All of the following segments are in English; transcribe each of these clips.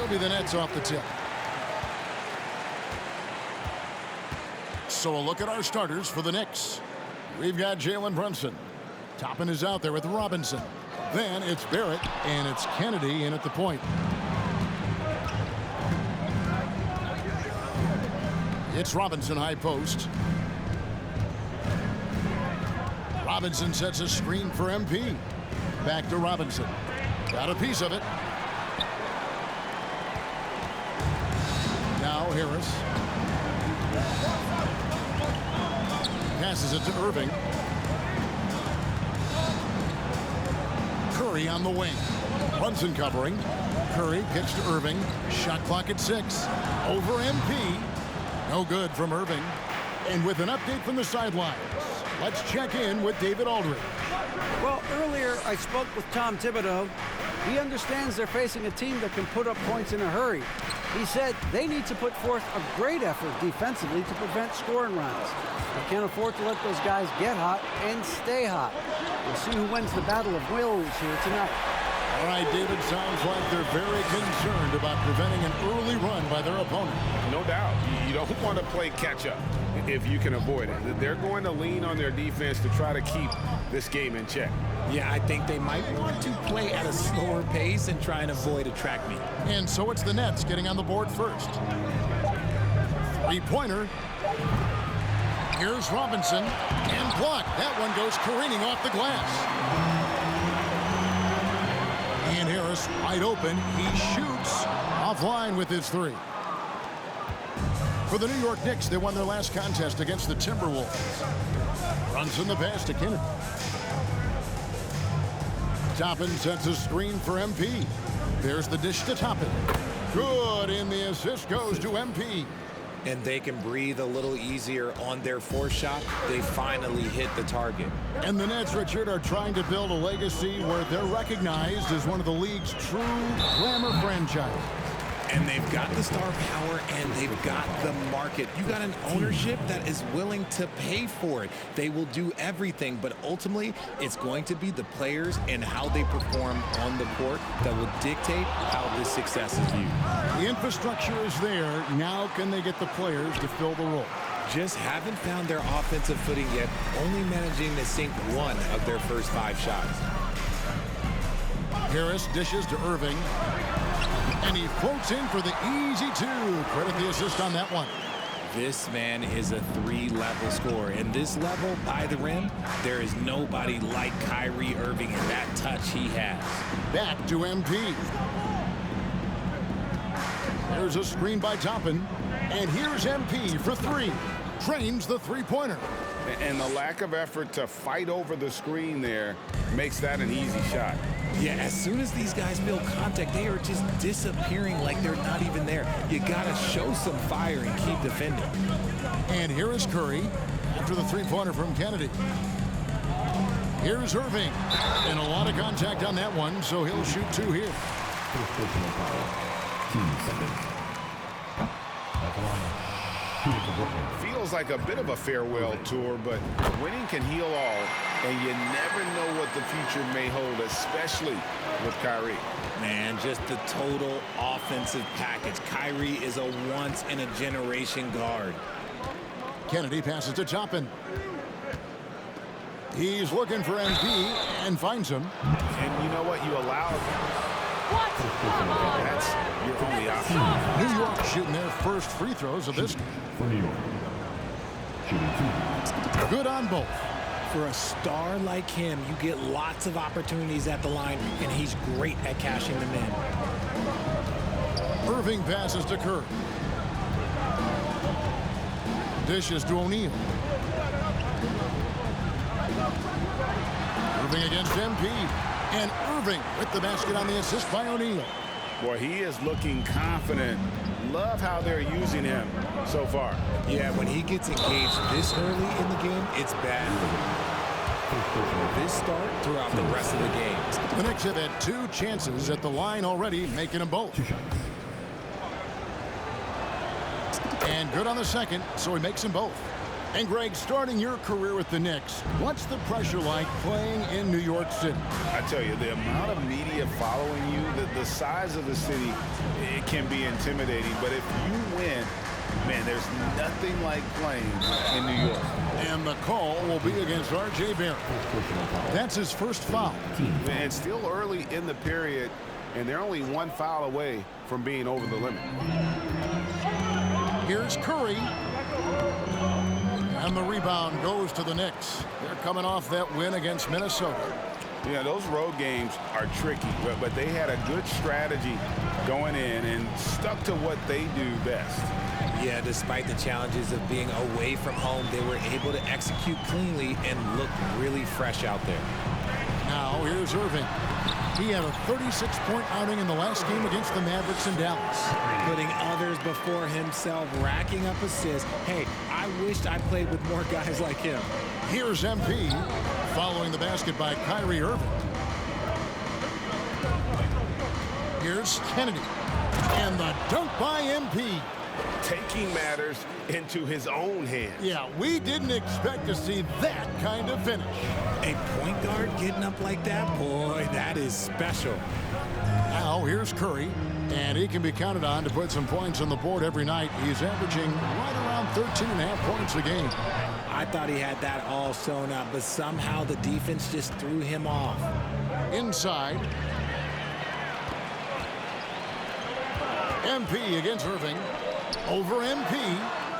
be the Nets off the tip. So a look at our starters for the Knicks. We've got Jalen Brunson. Toppin is out there with Robinson. Then it's Barrett, and it's Kennedy in at the point. It's Robinson high post. Robinson sets a screen for MP. Back to Robinson. Got a piece of it. Now Harris. Passes it to Irving. Curry on the wing. Brunson covering. Curry kicks to Irving. Shot clock at 6. Over MP. No good from Irving. And with an update from the sidelines, let's check in with David Aldridge. Well, earlier I spoke with Tom Thibodeau. He understands they're facing a team that can put up points in a hurry. He said they need to put forth a great effort defensively to prevent scoring runs. They can't afford to let those guys get hot and stay hot. We'll see who wins the battle of wills here tonight. All right, David, sounds like they're very concerned about preventing an early run by their opponent. No doubt. You don't want to play catch-up if you can avoid it. They're going to lean on their defense to try to keep this game in check. Yeah, I think they might want to play at a slower pace and try and avoid a track meet. And so it's the Nets getting on the board first. Three-pointer. Here's Robinson. And blocked. That one goes careening off the glass. And Harris wide open. He shoots offline with his three. For the New York Knicks, they won their last contest against the Timberwolves. Runs in the pass to Kennedy. Toppin sets a screen for MP. There's the dish to Toppin. Good, and the assist goes to MP. And they can breathe a little easier on their fourth shot. They finally hit the target. And the Nets, Richard, are trying to build a legacy where they're recognized as one of the league's true glamour franchises. And they've got the star power, and they've got the market. You got an ownership that is willing to pay for it. They will do everything, but ultimately, it's going to be the players and how they perform on the court that will dictate how this success is viewed. The infrastructure is there. Now can they get the players to fill the role? Just haven't found their offensive footing yet, only managing to sink one of their first 5 shots. Harris dishes to Irving. And he floats in for the easy 2. Credit the assist on that one. This man is a 3-level scorer. And this level, by the rim, there is nobody like Kyrie Irving in that touch he has. Back to MP. There's a screen by Toppin. And here's MP for 3. Trains the three-pointer. And the lack of effort to fight over the screen there makes that an easy shot. Yeah, as soon as these guys feel contact, they are just disappearing like they're not even there. You got to show some fire and keep defending. And here is Curry after the three-pointer from Kennedy. Here's Irving. And a lot of contact on that one, so he'll shoot 2 here. Feels like a bit of a farewell tour, but winning can heal all, and you never know what the future may hold, especially with Kyrie. Man, just the total offensive package. Kyrie is a once-in-a-generation guard. Kennedy passes to Toppin. He's looking for MP and finds him. And you know what? You allow that's your only option. New York shooting their first free throws of this game. For New York. Good on both. For a star like him, you get lots of opportunities at the line, and he's great at cashing them in. Irving passes to Kerr. Dishes to O'Neal. Irving against MP. And Irving with the basket on the assist by O'Neal. Boy, he is looking confident. Love how they're using him so far. Yeah, when he gets engaged this early in the game, it's bad. This start throughout the rest of the game. The Knicks have had 2 chances at the line already, making them both. And good on the second, so he makes them both. And Greg, starting your career with the Knicks, what's the pressure like playing in New York City? I tell you, the amount of media following you, the size of the city, it can be intimidating. But if you win, man, there's nothing like playing in New York. And the call will be against R.J. Barrett. That's his first foul. And still early in the period, and they're only one foul away from being over the limit. Here's Curry. And the rebound goes to the Knicks. They're coming off that win against Minnesota. Yeah, those road games are tricky, but they had a good strategy going in and stuck to what they do best. Yeah, despite the challenges of being away from home, they were able to execute cleanly and look really fresh out there. Now here's Irving. He had a 36-point outing in the last game against the Mavericks in Dallas. Putting others before himself, racking up assists. Hey, I wished I played with more guys like him. Here's MP following the basket by Kyrie Irving. Here's Kennedy. And the dunk by MP. Taking matters into his own hands. Yeah, we didn't expect to see that kind of finish. A point guard getting up like that? Boy, that is special. Now here's Curry, and he can be counted on to put some points on the board every night. He's averaging right around 13.5 points a game. I thought he had that all sewn up, but somehow the defense just threw him off. Inside. MP against Irving. Over MP.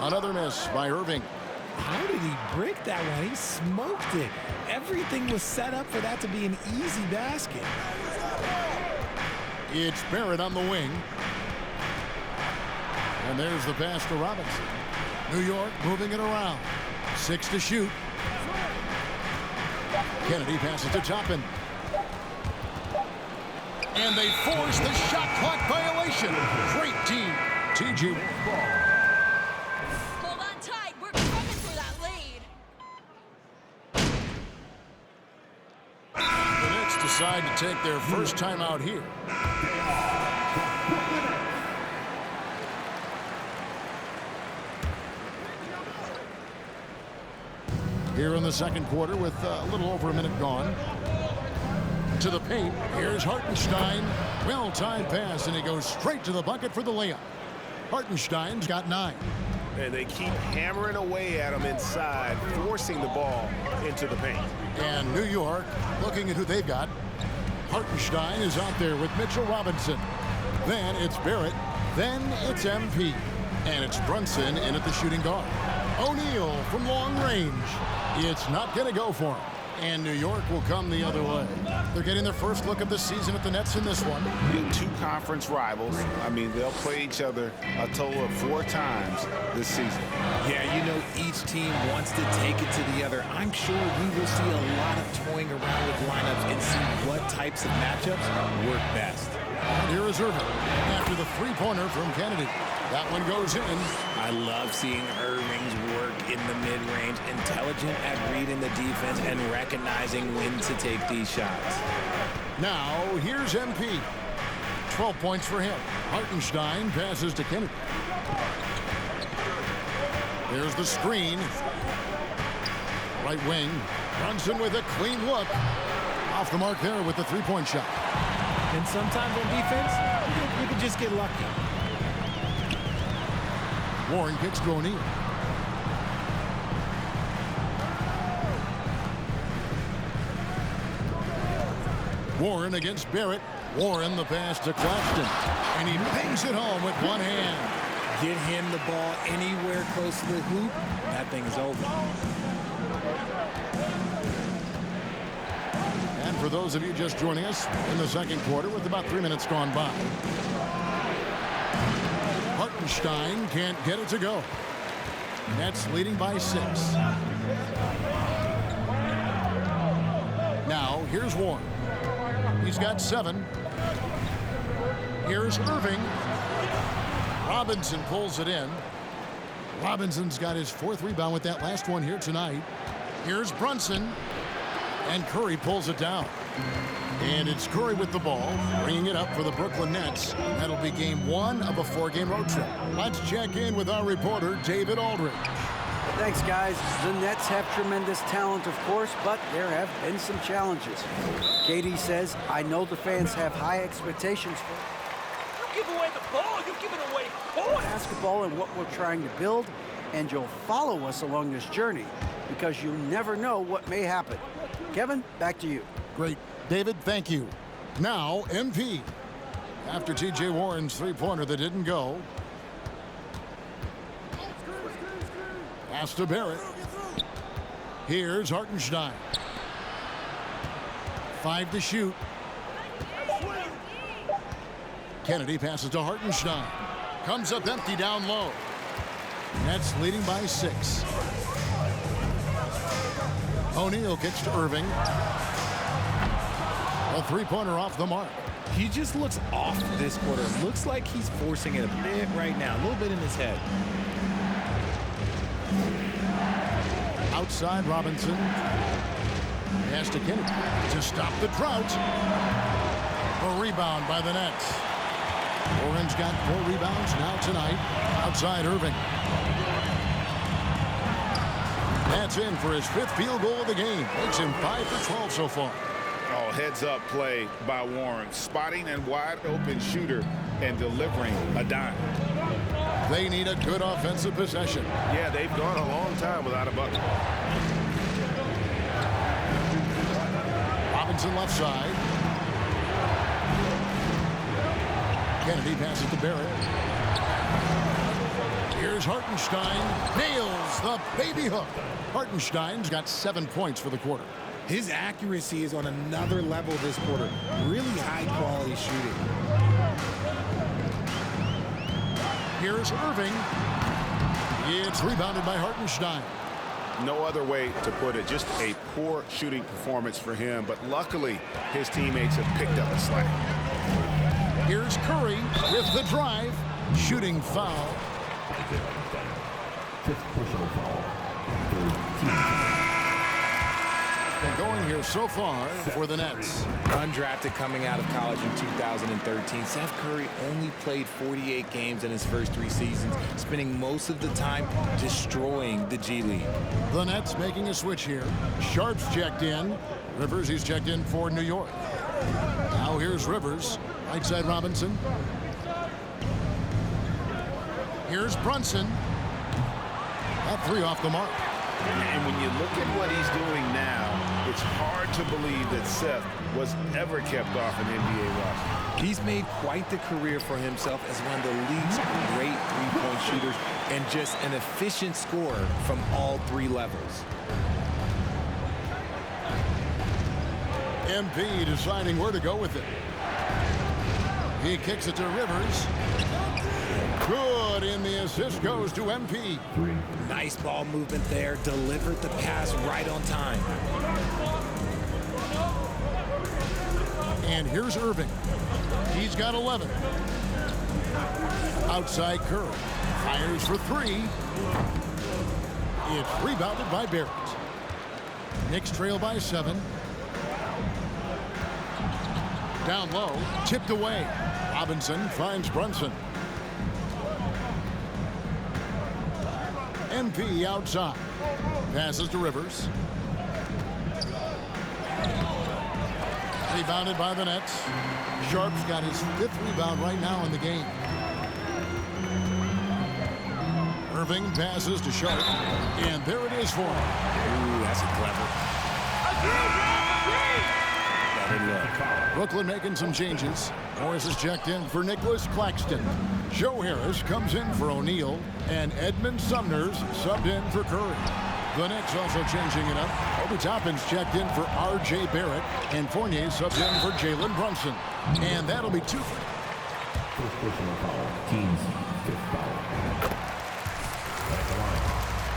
Another miss by Irving. How did he break that one? He smoked it. Everything was set up for that to be an easy basket. It's Barrett on the wing. And there's the pass to Robinson. New York moving it around. 6 to shoot. Kennedy passes to Toppin. And they force the shot clock violation. Great team. TJ. Hold on tight. We're coming for that lead. The Knicks decide to take their first time out here. Here in the second quarter with a little over a minute gone. To the paint. Here's Hartenstein. Well-timed pass, and he goes straight to the bucket for the layup. Hartenstein's got 9. And they keep hammering away at him inside, forcing the ball into the paint. And New York, looking at who they've got. Hartenstein is out there with Mitchell Robinson. Then it's Barrett. Then it's MP. And it's Brunson in at the shooting guard. O'Neal from long range. It's not going to go for him. And New York will come the other way. They're getting their first look of the season at the Nets in this one. Two conference rivals. I mean, they'll play each other a total of 4 times this season. Yeah, you know, each team wants to take it to the other. I'm sure we will see a lot of toying around with lineups and see what types of matchups work best. And here is Irving after the three-pointer from Kennedy. That one goes in. I love seeing Irving's work in the mid-range, intelligent at reading the defense and recognizing when to take these shots. Now, here's MP. 12 points for him. Hartenstein passes to Kennedy. There's the screen. Right wing. Brunson with a clean look. Off the mark there with the three-point shot. And sometimes on defense, you can just get lucky. Warren kicks to O'Neal. Warren against Barrett. Warren the pass to Claxton. And he bangs it home with one hand. Get him the ball anywhere close to the hoop, that thing is over. And for those of you just joining us in the second quarter with about 3 minutes gone by, Hartenstein can't get it to go. Nets leading by 6. Now, here's Warren. He's got 7. Here's Irving. Robinson pulls it in. Robinson's got his 4th rebound with that last one here tonight. Here's Brunson. And Curry pulls it down. And it's Curry with the ball, bringing it up for the Brooklyn Nets. That'll be game 1 of a 4-game road trip. Let's check in with our reporter, David Aldridge. Thanks, guys. The Nets have tremendous talent, of course, but there have been some challenges. Katie says, I know the fans have high expectations for You give away the ball. You give it away points. basketball and what we're trying to build, and you'll follow us along this journey because you never know what may happen. Kevin, back to you. Great. David, thank you. Now, MP. After T.J. Warren's three-pointer that didn't go. Pass to Barrett. Here's Hartenstein. 5 to shoot. Kennedy passes to Hartenstein. Comes up empty down low. Nets leading by 6. O'Neal kicks to Irving. A three-pointer off the mark. He just looks off this quarter. Looks like he's forcing it a bit right now. A little bit in his head. Outside Robinson. Pass to Kennedy to stop the drought. A rebound by the Nets. Orange got 4 rebounds now tonight. Outside Irving. That's in for his 5th field goal of the game. Makes him 5 for 12 so far. Oh, heads-up play by Warren. Spotting and wide-open shooter and delivering a dime. They need a good offensive possession. Yeah, they've gone a long time without a bucket. Robinson left side. Kennedy passes to Barrett. Here's Hartenstein. Nails the baby hook. Hartenstein's got 7 points for the quarter. His accuracy is on another level this quarter. Really high-quality shooting. Here's Irving. It's rebounded by Hartenstein. No other way to put it. Just a poor shooting performance for him. But luckily, his teammates have picked up the slack. Here's Curry with the drive. Shooting foul. They're going here so far for the Nets. Undrafted coming out of college in 2013, Seth Curry only played 48 games in his first 3 seasons, spending most of the time destroying the G League. The Nets making a switch here. Sharp's checked in. Rivers, he's checked in for New York. Now here's Rivers. Right side Robinson. Here's Brunson. That 3 off the mark. And when you look at what he's doing now, it's hard to believe that Seth was ever kept off an NBA roster. He's made quite the career for himself as one of the league's great three-point shooters and just an efficient scorer from all 3 levels. MP deciding where to go with it. He kicks it to Rivers. Good, and the assist goes to MP. Nice ball movement there. Delivered the pass right on time. And here's Irving. He's got 11. Outside Curry. Fires for 3. It's rebounded by Barrett. Knicks trail by 7. Down low. Tipped away. Robinson finds Brunson. MP outside. Passes to Rivers. Rebounded by the Nets. Sharp's got his 5th rebound right now in the game. Irving passes to Sharp. And there it is for him. Ooh, that's a clever. Brooklyn making some changes. Morris is checked in for Nicholas Claxton. Joe Harris comes in for O'Neal. And Edmund Sumner's subbed in for Curry. The Knicks also changing it up. Obi Toppin's checked in for R.J. Barrett. And Fournier subbed in for Jalen Brunson. And that'll be 2 for first personal foul. Team's 5th foul.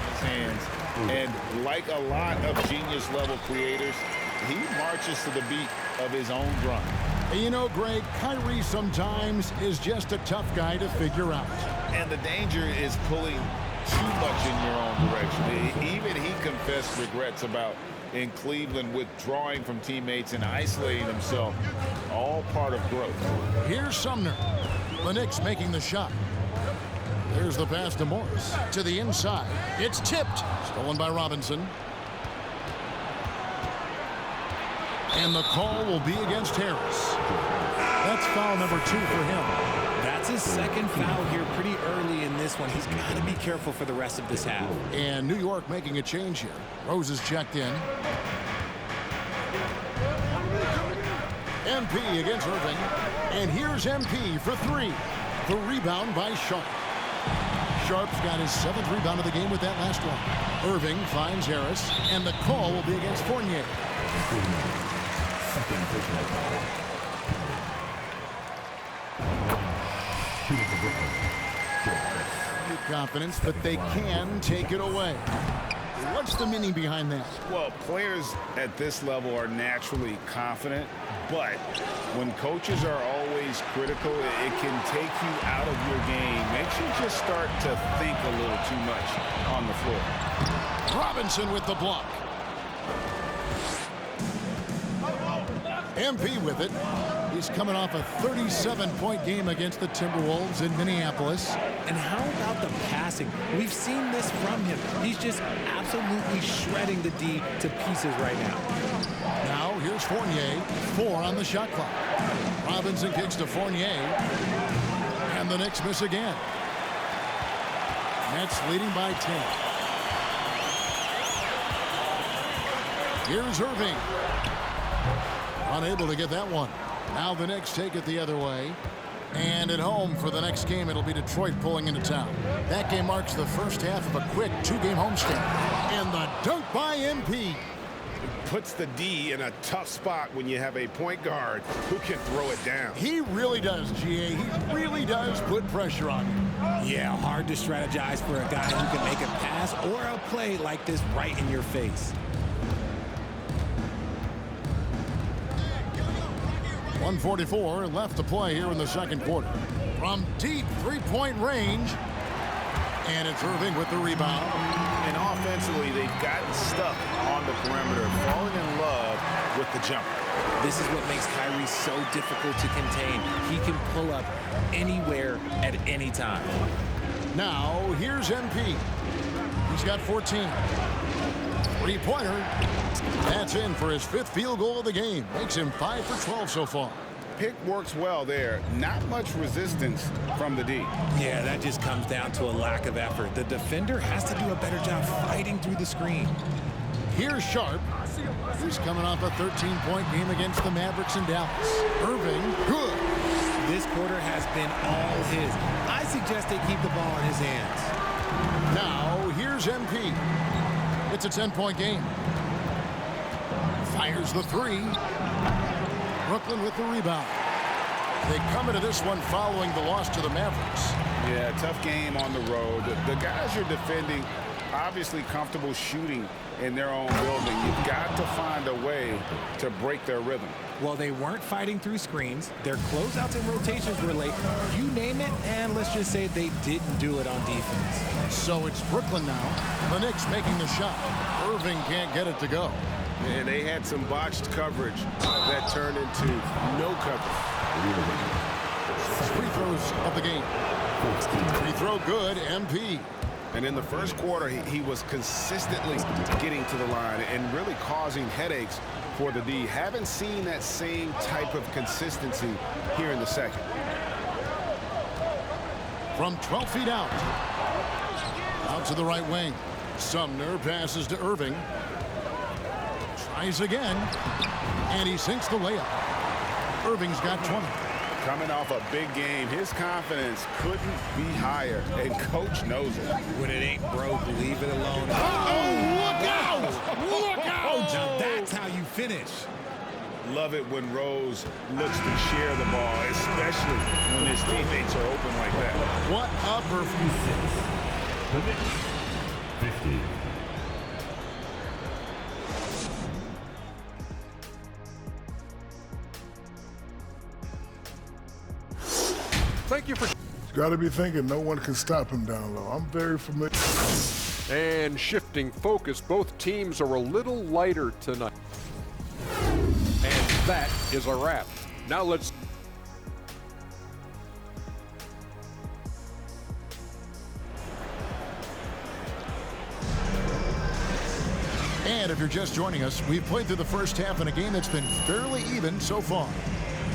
His hands. And like a lot of genius-level creators, he marches to the beat of his own drum. You know, Greg, Kyrie sometimes is just a tough guy to figure out. And the danger is pulling too much in your own direction. Even he confessed regrets about in Cleveland withdrawing from teammates and isolating himself. All part of growth. Here's Sumner. The Knicks making the shot. There's the pass to Morris. To the inside. It's tipped. Stolen by Robinson. And the call will be against Harris. That's foul number 2 for him. That's his second foul here pretty early in this one. He's got to be careful for the rest of this half. And New York making a change here. Rose is checked in. MP against Irving. And here's MP for 3. The rebound by Sharp. Sharp's got his 7th rebound of the game with that last one. Irving finds Harris, and the call will be against Fournier. Second personal foul. Shooting for Brooklyn. Joe Harris. Confidence, but they can take it away. What's the meaning behind that? Well, players at this level are naturally confident, but when coaches are always critical, it can take you out of your game. Makes you just start to think a little too much on the floor. Robinson with the block. MP with it. He's coming off a 37-point game against the Timberwolves in Minneapolis. And how about the passing? We've seen this from him. He's just absolutely shredding the D to pieces right now. Now here's Fournier. 4 on the shot clock. Robinson kicks to Fournier. And the Knicks miss again. Nets leading by 10. Here's Irving. Unable to get that one. Now the Knicks take it the other way. And at home for the next game, it'll be Detroit pulling into town. That game marks the first half of a quick 2-game homestand. And the dunk by MP. Puts the D in a tough spot when you have a point guard who can throw it down. He really does, GA. He really does put pressure on him. Yeah, hard to strategize for a guy who can make a pass or a play like this right in your face. 1:44 left to play here in the second quarter. From deep three-point range. And it's Irving with the rebound. And offensively, they've gotten stuck on the perimeter, falling in love with the jumper. This is what makes Kyrie so difficult to contain. He can pull up anywhere at any time. Now, here's MP. He's got 14. Three-pointer. That's in for his 5th field goal of the game. Makes him 5 for 12 so far. Pick works well there. Not much resistance from the D. Yeah, that just comes down to a lack of effort. The defender has to do a better job fighting through the screen. Here's Sharp. He's coming off a 13-point game against the Mavericks in Dallas. Irving, good. This quarter has been all his. I suggest they keep the ball in his hands. Now, here's MP. It's a 10-point game. Fires the 3. Brooklyn with the rebound. They come into this one following the loss to the Mavericks. Yeah, tough game on the road. The guys you're defending, obviously comfortable shooting in their own building. You've got to find a way to break their rhythm. Well, they weren't fighting through screens. Their closeouts and rotations were late. You name it, and let's just say they didn't do it on defense. So it's Brooklyn now. The Knicks making the shot. Irving can't get it to go. And they had some botched coverage that turned into no coverage. Free throws of the game. Free throw good, MP. And in the first quarter, he was consistently getting to the line and really causing headaches for the D. Haven't seen that same type of consistency here in the second. From 12 feet out. Out to the right wing. Sumner passes to Irving. Tries again. And he sinks the layup. Irving's got 20. Coming off a big game, his confidence couldn't be higher, and coach knows it. When it ain't broke, leave it alone. Oh, look out! Look out! Now that's how you finish. Love it when Rose looks to share the ball, especially when his teammates are open like that. What a performance. The Knicks, 50. Thank you for... He's got to be thinking no one can stop him down low. I'm very familiar. And shifting focus, both teams are a little lighter tonight. And that is a wrap. Now let's... And if you're just joining us, we've played through the first half in a game that's been fairly even so far.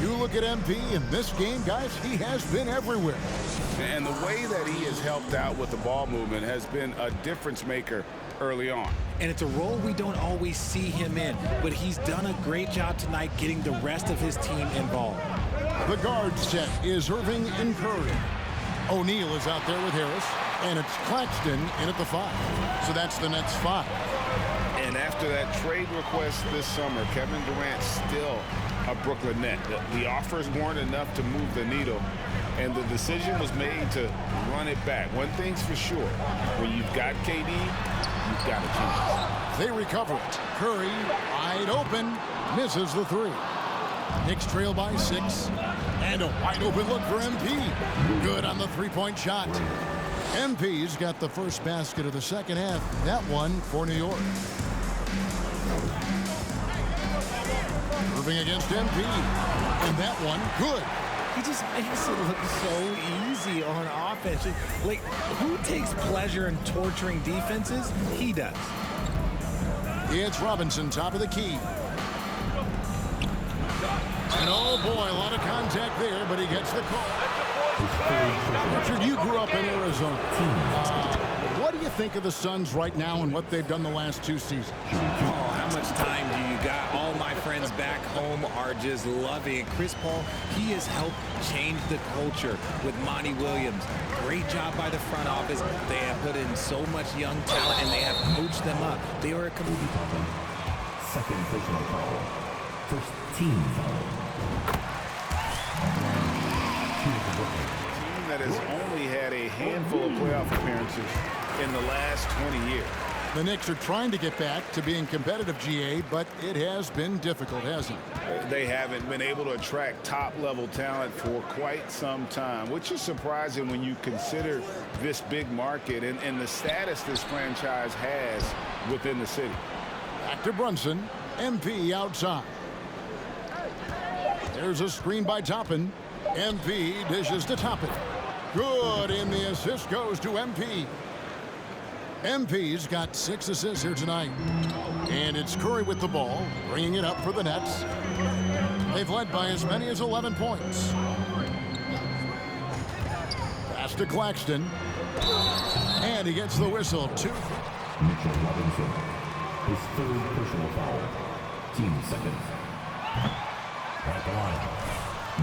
You look at MP in this game, guys, he has been everywhere. And the way that he has helped out with the ball movement has been a difference maker early on. And it's a role we don't always see him in, but he's done a great job tonight getting the rest of his team involved. The guard set is Irving and Curry. O'Neal is out there with Harris, and it's Claxton in at the 5. So that's the Nets' 5. And after that trade request this summer, Kevin Durant still a Brooklyn Net. The offers weren't enough to move the needle, and the decision was made to run it back. One thing's for sure, when you've got KD, you've got a chance. They recover it. Curry, wide open, misses the 3. Knicks trail by 6, and a wide open look for MP. Good on the 3-point shot. MP's got the first basket of the second half. That one for New York. Irving against MP, and that one good. He just makes it look so easy on offense. Like, who takes pleasure in torturing defenses? He does. It's Robinson, top of the key. And oh boy, a lot of contact there, but he gets the call. Richard, you grew up in Arizona. What do you think of the Suns right now and what they've done the last 2 seasons? Oh, how much time do you got? All my friends back home are just loving it. Chris Paul, he has helped change the culture with Monty Williams. Great job by the front office. They have put in so much young talent, and they have coached them up. They are a complete... Second personal foul. First team foul. Team that has only had a handful of playoff appearances in the last 20 years. The Knicks are trying to get back to being competitive, GA, but it has been difficult, hasn't it? They haven't been able to attract top-level talent for quite some time, which is surprising when you consider this big market and the status this franchise has within the city. Back to Brunson. MP outside. There's a screen by Toppin. MP dishes to Toppin. Good, and the assist goes to MP. MP's got 6 assists here tonight. And it's Curry with the ball, bringing it up for the Nets. They've led by as many as 11 points. Pass to Claxton. And he gets the whistle, 2. Mitchell Robinson. His third personal foul. Team seconds. At the line.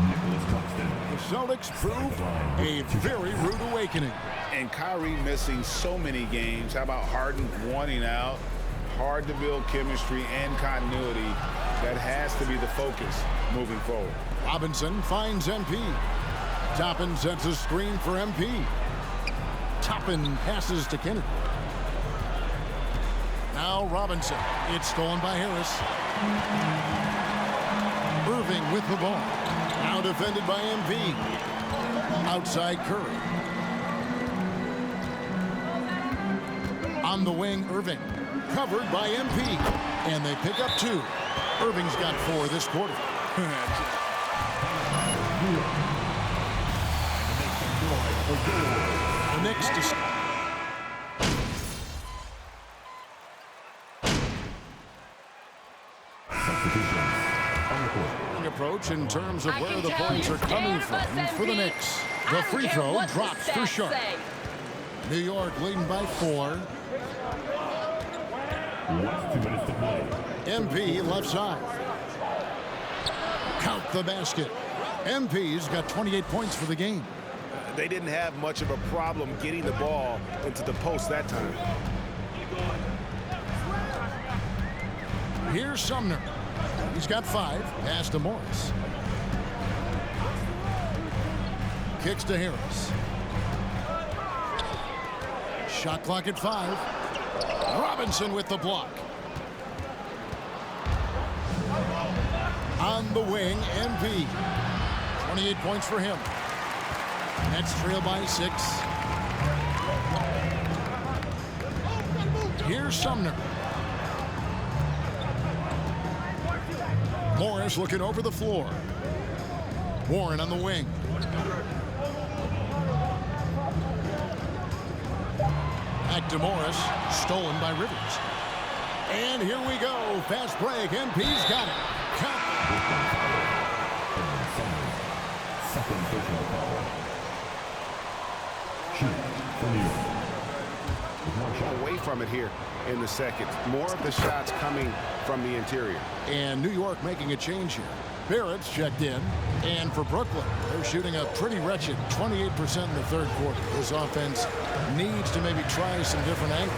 Nicholas Claxton. The Celtics prove a very rude awakening. And Kyrie missing so many games. How about Harden wanting out? Hard to build chemistry and continuity. That has to be the focus moving forward. Robinson finds MP. Toppin sets a screen for MP. Toppin passes to Kennedy. Now Robinson. It's stolen by Harris. Irving with the ball. Now defended by MP. Outside Curry. On the wing, Irving. Covered by MP. And they pick up 2. Irving's got 4 this quarter. The Knicks to... approach in terms of where the points are coming from for the Knicks. The free throw drops for Sharp. New York leading by 4. 2 minutes to play. MP left side. Count the basket. MP's got 28 points for the game. They didn't have much of a problem getting the ball into the post that time. Here's Sumner. He's got 5. Pass to Morris. Kicks to Harris. Shot clock at 5. Robinson with the block. On the wing, MP. 28 points for him. Nets trail by 6. Here's Sumner. Morris looking over the floor. Warren on the wing. Back to Morris. Stolen by Rivers. And here we go. Fast break. MP's got it. Second personal foul. Shoot for New York. Away from it here in the second. More of the shots coming from the interior. And New York making a change here. Barrett's checked in. And for Brooklyn, they're shooting a pretty wretched 28% in the third quarter. This offense needs to maybe try some different angles.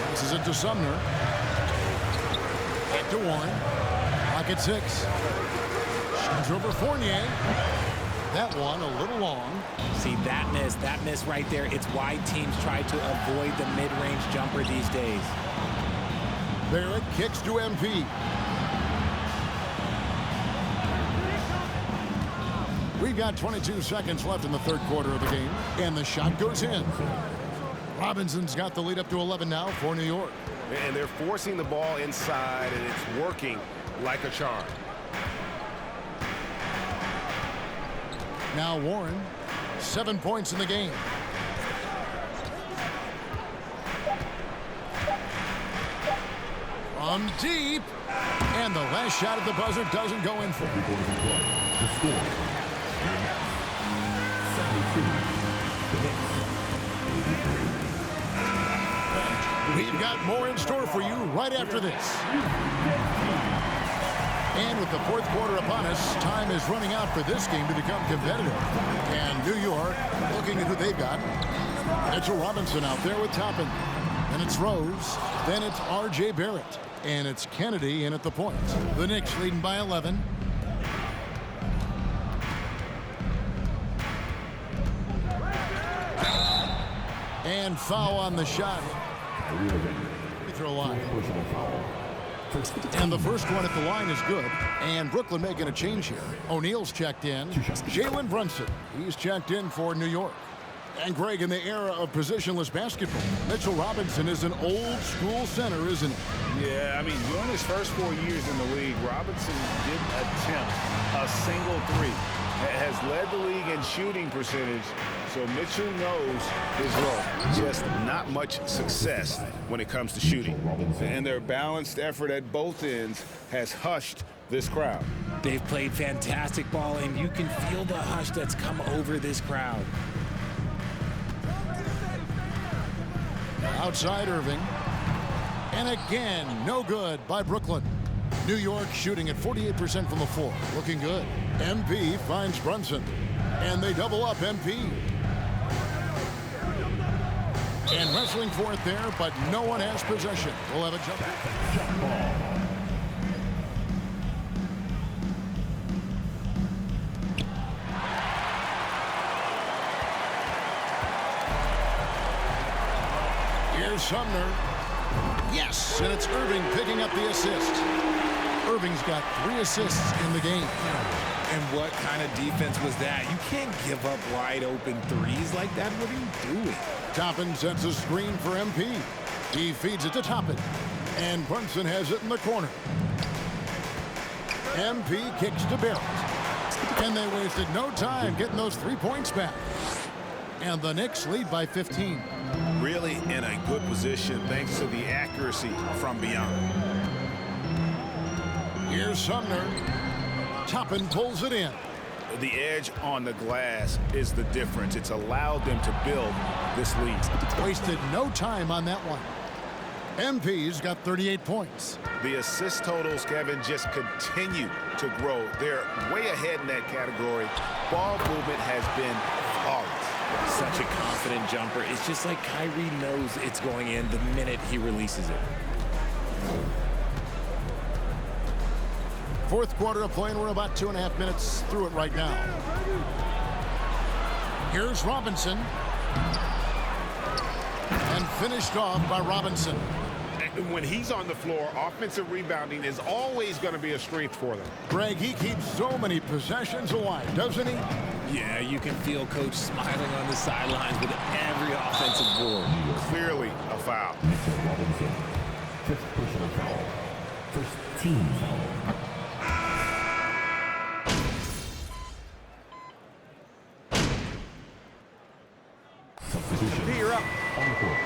Passes it to Sumner. Back to Warren. Clock at 6. Shoots over Fournier. That one a little long. See, that miss right there. It's why teams try to avoid the mid-range jumper these days. Barrett kicks to MP. We've got 22 seconds left in the third quarter of the game, and the shot goes in. Robinson's got the lead up to 11 now for New York. And they're forcing the ball inside, and it's working like a charm. Now Warren, 7 points in the game. From deep, and the last shot at the buzzer doesn't go in for it. The score. 72. We've got more in store for you right after this. And with the fourth quarter upon us, time is running out for this game to become competitive. And New York, looking at who they've got. Mitchell Robinson out there with Toppin. Then it's Rose. Then it's R.J. Barrett. And it's Kennedy in at the point. The Knicks leading by 11. And foul on the shot. Free throw line. And the first one at the line is good. And Brooklyn making a change here. O'Neal's checked in. Jalen Brunson, he's checked in for New York. And Greg, in the era of positionless basketball, Mitchell Robinson is an old school center, isn't he? Yeah, I mean, during his first 4 years in the league, Robinson didn't attempt a single three. Has led the league in shooting percentage, so Mitchell knows his role. Just not much success when it comes to shooting. And their balanced effort at both ends has hushed this crowd. They've played fantastic ball, and you can feel the hush that's come over this crowd. Outside Irving. And again, no good by Brooklyn. New York shooting at 48% from the floor. Looking good. MP finds Brunson. And they double up MP. And wrestling for it there, but no one has possession. We'll have a jump ball. Here's Sumner. Yes, and it's Irving picking up the assist. Irving's got 3 assists in the game. And what kind of defense was that? You can't give up wide open threes like that. What are you doing? Toppin sends a screen for MP. He feeds it to Toppin. And Brunson has it in the corner. MP kicks to Barrett. And they wasted no time getting those 3 points back. And the Knicks lead by 15. Really in a good position thanks to the accuracy from beyond. Here's Sumner. Toppin pulls it in. The edge on the glass is the difference. It's allowed them to build this lead. Wasted no time on that one. MP's got 38 points. The assist totals, Kevin, just continue to grow. They're way ahead in that category. Ball movement has been flawless. Such a confident jumper. It's just like Kyrie knows it's going in the minute he releases it. Fourth quarter of play, and we're about 2.5 minutes through it right now. Here's Robinson. And finished off by Robinson. And when he's on the floor, offensive rebounding is always going to be a strength for them. Greg, he keeps so many possessions alive, doesn't he? Yeah, you can feel Coach smiling on the sidelines with every offensive board. Clearly a foul. Robinson. 5th personal foul. First team foul. You're up. On the court.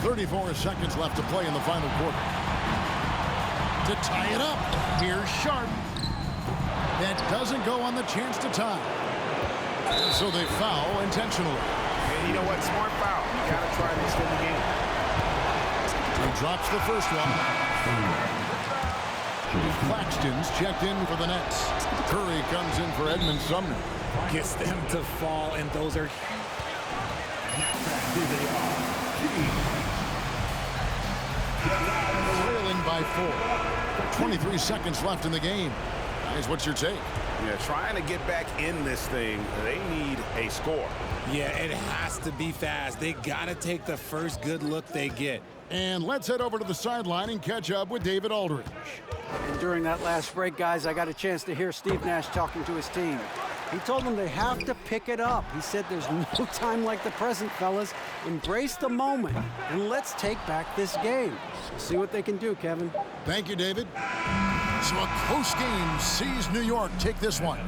34 seconds left to play in the final quarter. To tie it up, here's Sharp. That doesn't go on the chance to tie. And so they foul intentionally. And you know what? Smart foul. You got to try and extend the game. He drops the first one. Claxton's checked in for the Nets. Curry comes in for Edmund Sumner. Gets them to fall, and those are trailing by 4. 23 seconds left in the game. Guys, what's your take? Yeah, trying to get back in this thing, they need a score. Yeah, it has to be fast. They got to take the first good look they get. And let's head over to the sideline and catch up with David Aldridge. And during that last break, guys, I got a chance to hear Steve Nash talking to his team. He told them they have to pick it up. He said there's no time like the present, fellas. Embrace the moment, and let's take back this game. We'll see what they can do, Kevin. Thank you, David. So a close game sees New York take this one.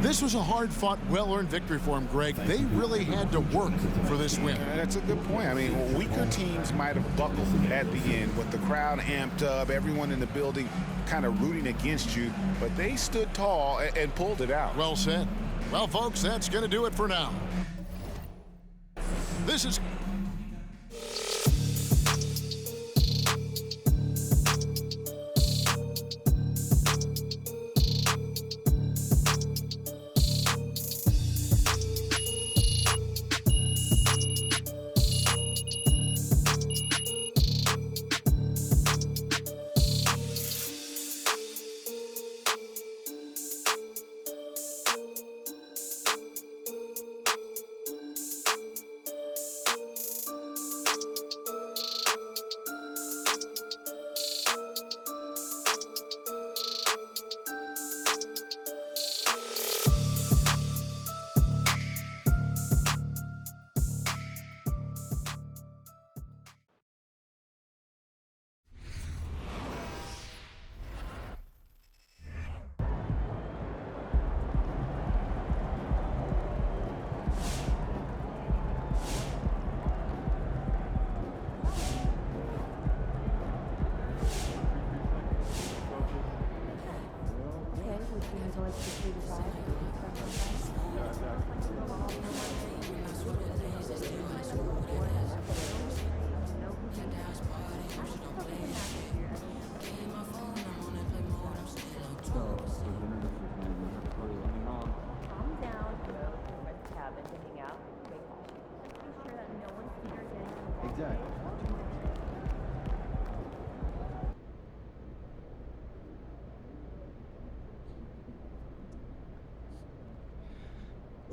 This was a hard-fought, well-earned victory for them, Greg. They really had to work for this win. That's a good point. I mean, weaker teams might have buckled at the end with the crowd amped up, everyone in the building kind of rooting against you, but they stood tall and pulled it out. Well said. Well, folks, that's going to do it for now. This is...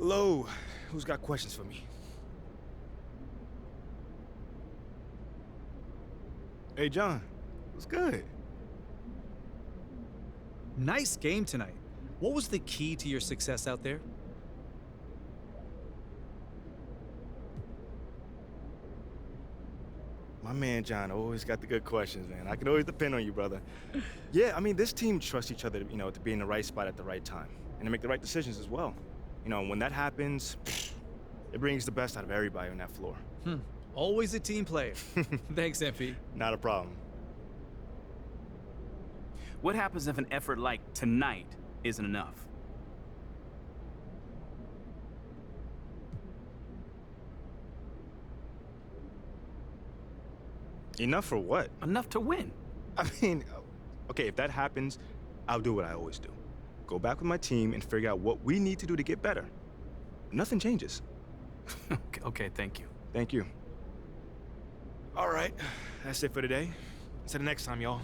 Hello, who's got questions for me? Hey, John, what's good? Nice game tonight. What was the key to your success out there? My man John always got the good questions, man. I can always depend on you, brother. Yeah, I mean, this team trusts each other, to be in the right spot at the right time and to make the right decisions as well. When that happens, it brings the best out of everybody on that floor. Always a team player. Thanks, MP. Not a problem. What happens if an effort like tonight isn't enough? Enough for what? Enough to win. I mean, okay, if that happens, I'll do what I always do. Go back with my team and figure out what we need to do to get better. Nothing changes. Okay, thank you. Thank you. All right, that's it for today. See you next time, y'all.